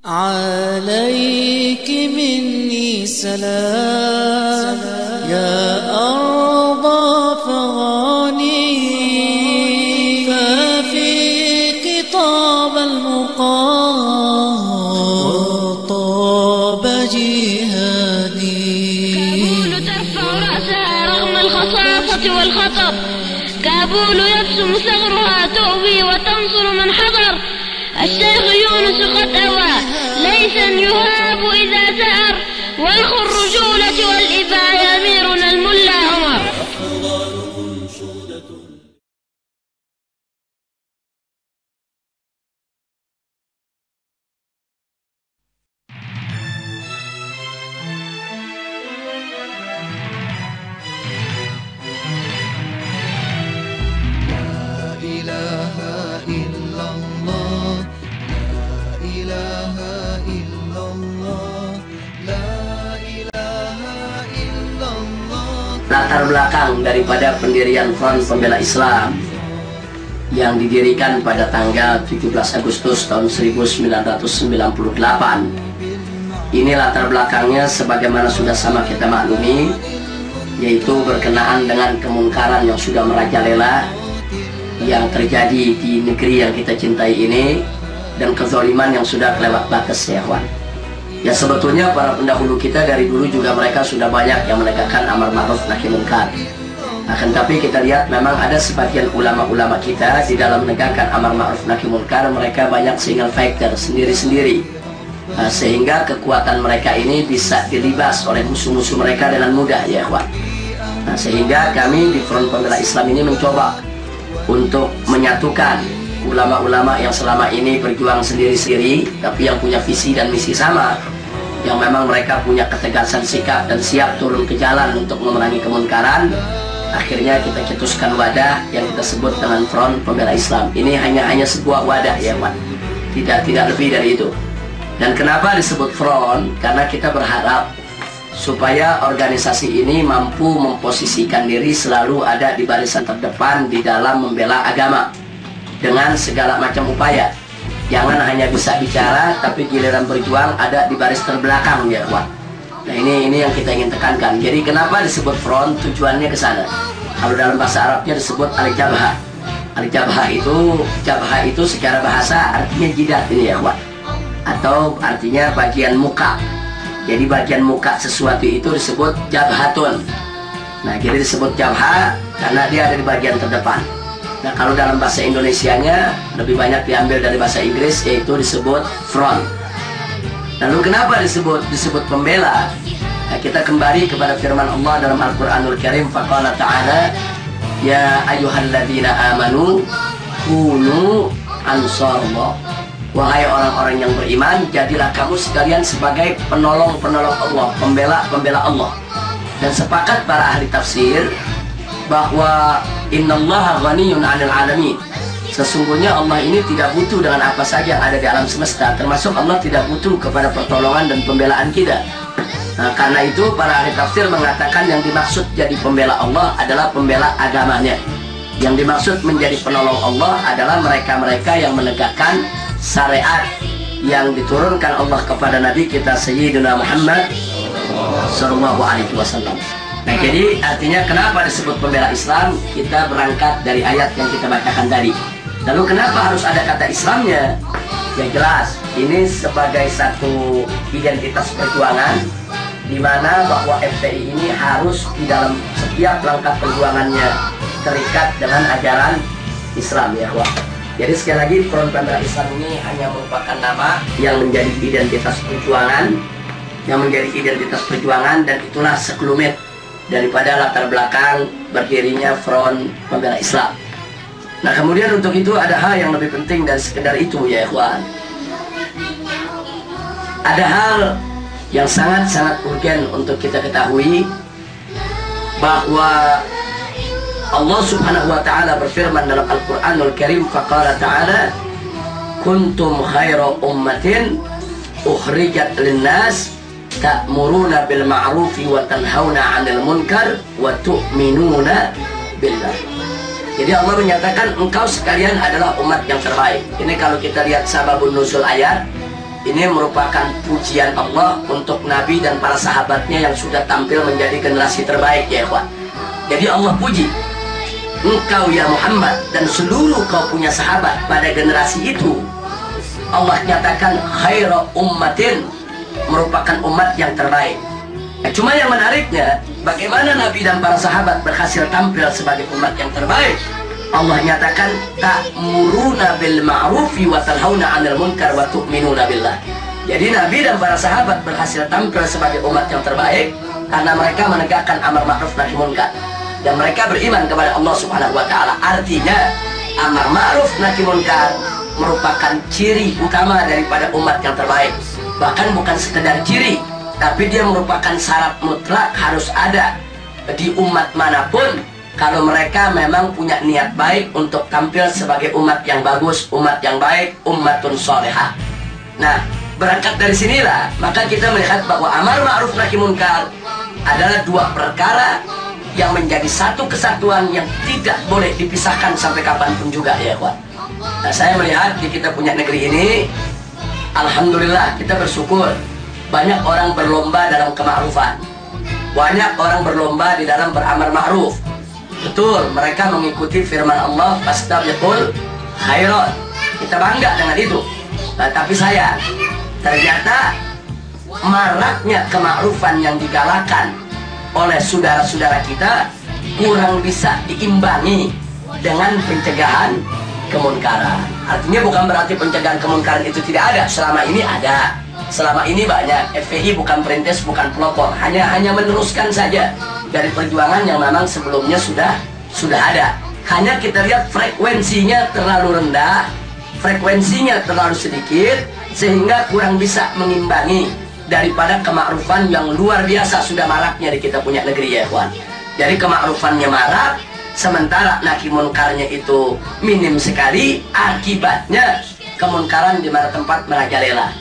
عليك مني سلام يا أرض فغاني ففيك طاب المقام وطاب جهادي. كابول ترفع رأسها رغم الخصاصة والخطر، كابول يبسم ثغرها تؤوي وتنصر من حضر. الشيخ يونس قد أوى ليسا يهاب إذا سأر، وأخو الرجولة والإباء أميرنا الملا عمر. Latar belakang daripada pendirian Front Pembela Islam yang didirikan pada tanggal 17 Agustus tahun 1998. Ini latar belakangnya sebagaimana sudah sama kita maklumi, yaitu berkenaan dengan kemungkaran yang sudah merajalela yang terjadi di negeri yang kita cintai ini, dan kezaliman yang sudah kelewat batas, ya kawan. Ya, sebetulnya para pendahulu kita dari dulu juga mereka sudah banyak yang menegakkan amar ma'ruf nahi munkar. Akan tapi kita lihat memang ada sebagian ulama-ulama kita di dalam menegakkan amar ma'ruf nahi munkar, mereka banyak single factor, sendiri-sendiri. Sehingga kekuatan mereka ini bisa dilibas oleh musuh-musuh mereka dengan mudah, ya kawan. Sehingga kami di Front Pembela Islam ini mencoba untuk menyatukan ulama-ulama yang selama ini berjuang sendiri-sendiri, tapi yang punya visi dan misi sama, yang memang mereka punya ketegasan sikap dan siap turun ke jalan untuk memerangi kemunkaran. Akhirnya kita cetuskan wadah yang kita sebut dengan Front Pembela Islam. Ini hanya sebuah wadah, ya Wan, tidak lebih dari itu. Dan kenapa disebut front? Karena kita berharap supaya organisasi ini mampu memposisikan diri selalu ada di barisan terdepan di dalam membela agama dengan segala macam upaya. Jangan hanya bisa bicara, tapi giliran berjuang ada di baris terbelakang, ya kawan. Nah, ini yang kita ingin tekankan. Jadi kenapa disebut front? Tujuannya ke sana. Kalau dalam bahasa Arabnya disebut al-jabhah. Al-jabhah itu secara bahasa artinya jidat ini, ya kawan, atau artinya bagian muka. Jadi bagian muka sesuatu itu disebut jabhatun. Nah, jadi disebut jabhah karena dia ada di bagian terdepan. Nah, kalau dalam bahasa Indonesianya lebih banyak diambil dari bahasa Inggris, yaitu disebut front. Lalu kenapa disebut pembela? Nah, kita kembali kepada firman Allah dalam Al-Quranul Karim. Faqala ta'ala, ya ayyuhalladzina amanu kunu ansarullah. Wahai orang-orang yang beriman, jadilah kamu sekalian sebagai penolong-penolong Allah, pembela Allah. Dan sepakat para ahli tafsir bahwa innallaha ghaniyun 'anil 'alamin. Sesungguhnya Allah ini tidak butuh dengan apa saja yang ada di alam semesta, termasuk Allah tidak butuh kepada pertolongan dan pembelaan kita. Nah, karena itu para ahli tafsir mengatakan yang dimaksud jadi pembela Allah adalah pembela agamanya. Yang dimaksud menjadi penolong Allah adalah mereka-mereka yang menegakkan syariat yang diturunkan Allah kepada Nabi kita Sayyidina Muhammad sallallahu alaihi wasallam. Nah, jadi artinya kenapa disebut pembela Islam? Kita berangkat dari ayat yang kita bacakan tadi. Lalu kenapa harus ada kata Islamnya? Ya jelas, ini sebagai satu identitas perjuangan, di mana bahwa FPI ini harus di dalam setiap langkah perjuangannya terikat dengan ajaran Islam, ya kawan. Jadi sekali lagi, Front Pembela Islam ini hanya merupakan nama yang menjadi identitas perjuangan, dan itulah sekelumit daripada latar belakang berdirinya Front Pembela Islam. Nah, kemudian untuk itu ada hal yang lebih penting dari sekedar itu, ya ikhwan. Ada hal yang sangat-sangat urgen untuk kita ketahui, bahwa Allah Subhanahu wa ta'ala berfirman dalam Al-Quranul Karim. Faqala ta'ala, kuntum khaira ummatin ukhrijat linnas ta'muruna bil ma'rufi wa tanhauna 'anil munkar wa tu'minuna billah. Jadi Allah menyatakan engkau sekalian adalah umat yang terbaik. Ini kalau kita lihat sababun nuzul ayat, Ini merupakan pujian Allah untuk Nabi dan para sahabatnya yang sudah tampil menjadi generasi terbaik ya ikhwan. Jadi Allah puji engkau ya Muhammad dan seluruh kau punya sahabat pada generasi itu. Allah nyatakan khairu ummatin, merupakan umat yang terbaik. Cuma yang menariknya, bagaimana Nabi dan para sahabat berhasil tampil sebagai umat yang terbaik? Allah nyatakan ta'muruna bil ma'rufi wa tanhauna 'anil munkar wa tu'minuna billah. Jadi Nabi dan para sahabat berhasil tampil sebagai umat yang terbaik karena mereka menegakkan amar ma'ruf nahi munkar dan mereka beriman kepada Allah Subhanahu wa taala. Artinya amar ma'ruf nahi munkar merupakan ciri utama daripada umat yang terbaik. Bahkan bukan sekedar ciri, tapi dia merupakan syarat mutlak harus ada di umat manapun kalau mereka memang punya niat baik untuk tampil sebagai umat yang bagus, umat yang baik, ummatun sholihah. Nah, berangkat dari sinilah maka kita melihat bahwa amar ma'ruf nahi munkar adalah dua perkara yang menjadi satu kesatuan yang tidak boleh dipisahkan sampai kapanpun juga ya ikhwan. Nah, saya melihat di kita punya negeri ini, alhamdulillah kita bersyukur banyak orang berlomba dalam kema'rufan, banyak orang berlomba di dalam beramar ma'ruf. Betul, mereka mengikuti firman Allah fastabiqul khairat. Kita bangga dengan itu. Nah, tapi saya ternyata maraknya kema'rufan yang digalakan oleh saudara-saudara kita kurang bisa diimbangi dengan pencegahan kemunkaran. Artinya bukan berarti pencegahan kemunkaran itu tidak ada. Selama ini ada. Selama ini banyak. FPI bukan perintis, bukan pelopor. Hanya meneruskan saja dari perjuangan yang memang sebelumnya sudah ada. Hanya kita lihat frekuensinya terlalu rendah, frekuensinya terlalu sedikit, sehingga kurang bisa mengimbangi daripada kema'rufan yang luar biasa sudah maraknya di kita punya negeri ya ikhwan. Jadi kema'rufannya marak, sementara nahi munkarnya itu minim sekali, akibatnya kemunkaran di mana tempat merajalela.